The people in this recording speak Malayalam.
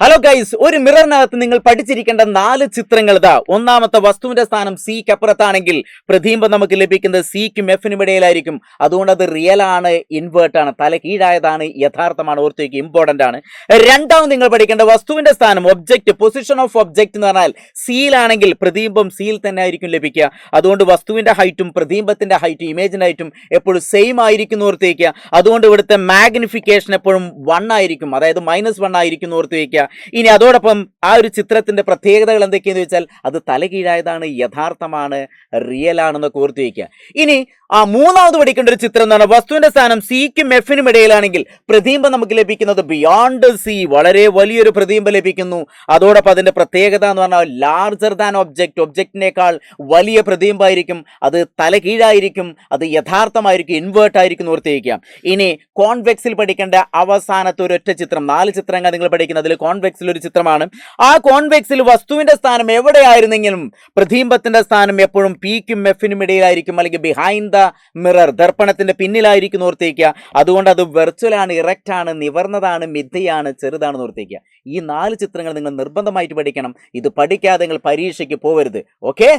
ഹലോ ഗൈസ്, ഒരു മിററിനകത്ത് നിങ്ങൾ പഠിച്ചിരിക്കേണ്ട 4 ചിത്രങ്ങൾ ഇതാ. ഒന്നാമത്തെ വസ്തുവിന്റെ സ്ഥാനം സിക്ക് അപ്പുറത്താണെങ്കിൽ പ്രതിബിംബം നമുക്ക് ലഭിക്കുന്നത് സിക്കും എഫിനും ഇടയിലായിരിക്കും. അതുകൊണ്ട് അത് റിയൽ ആണ്, ഇൻവേർട്ട് ആണ്, തല കീഴായതാണ്, യഥാർത്ഥമാണ്. ഓർത്തേക്ക്, ഇമ്പോർട്ടന്റ് ആണ്. രണ്ടാമത് നിങ്ങൾ പഠിക്കേണ്ട വസ്തുവിന്റെ സ്ഥാനം ഒബ്ജക്ട്, പൊസിഷൻ ഓഫ് ഒബ്ജക്ട് എന്ന് പറഞ്ഞാൽ സിയിലാണെങ്കിൽ പ്രതിബിംബം സിയിൽ തന്നെ ആയിരിക്കും ലഭിക്കുക. അതുകൊണ്ട് വസ്തുവിന്റെ ഹൈറ്റും പ്രതിബിംബത്തിന്റെ ഹൈറ്റും ഇമേജിന്റെ ഹൈറ്റും എപ്പോഴും സെയിം ആയിരിക്കും ഓർത്തേക്കുക. അതുകൊണ്ട് ഇവിടുത്തെ മാഗ്നിഫിക്കേഷൻ എപ്പോഴും 1 ആയിരിക്കും, അതായത് -1 ആയിരിക്കും ഓർത്തുവയ്ക്കുക. ഇനി അതോടൊപ്പം ആ ഒരു ചിത്രത്തിന്റെ പ്രത്യേകതകൾ എന്തൊക്കെയെന്ന് വെച്ചാൽ അത് തലകീഴായതാണ്, യഥാർത്ഥമാണ്, റിയൽ ആണെന്നൊക്കെ ഓർത്തു വയ്ക്കുക. ഇനി മൂന്നാമത് പഠിക്കേണ്ട ഒരു ചിത്രം എന്ന് പറഞ്ഞാൽ വസ്തുവിന്റെ സ്ഥാനം സിക്കും എഫിനും ഇടയിലാണെങ്കിൽ പ്രതിബിംബം നമുക്ക് ലഭിക്കുന്നത് ബിയോണ്ട് സി, വളരെ വലിയൊരു പ്രതിബിംബം ലഭിക്കുന്നു. അതോടൊപ്പം അതിന്റെ പ്രത്യേകത എന്ന് പറഞ്ഞാൽ ലാർജർ ദാൻ ഒബ്ജക്ട്, ഒബ്ജക്റ്റിനേക്കാൾ വലിയ പ്രതിബിംബമായിരിക്കും, അത് തലകീഴായിരിക്കും, അത് യഥാർത്ഥമായിരിക്കും, ഇൻവേർട്ട് ആയിരിക്കും ഓർത്ത് വയ്ക്കുക. ഇനി കോൺവെക്സിൽ പഠിക്കേണ്ട അവസാനത്തെ ഒരൊറ്റ ചിത്രം, 4 ചിത്രങ്ങൾ നിങ്ങൾ പഠിക്കുന്നത്, അതിൽ കോൺവെക്സിൽ ഒരു ചിത്രമാണ്. ആ കോൺവെക്സിൽ വസ്തുവിന്റെ സ്ഥാനം എവിടെയായിരുന്നെങ്കിലും പ്രതിബിംബത്തിന്റെ സ്ഥാനം എപ്പോഴും പിക്കും എഫിനും ഇടയിലായിരിക്കും, അല്ലെങ്കിൽ ബിഹൈൻഡ് ദ മിറർ, ദർപ്പണത്തിന്റെ പിന്നിലായിരിക്കും ഓർത്തേക്കുക. അതുകൊണ്ട് അത് വെർച്വൽ ആണ്, ഇറക്റ്റ് ആണ്, നിവർന്നതാണ്, മിഥ്യയാണ്, ചെറുതാണെന്ന് ഓർത്തേക്കുക. ഈ 4 ചിത്രങ്ങൾ നിങ്ങൾ നിർബന്ധമായിട്ട് പഠിക്കണം. ഇത് പഠിക്കാതെ നിങ്ങൾ പരീക്ഷയ്ക്ക് പോകരുത്. ഓക്കെ.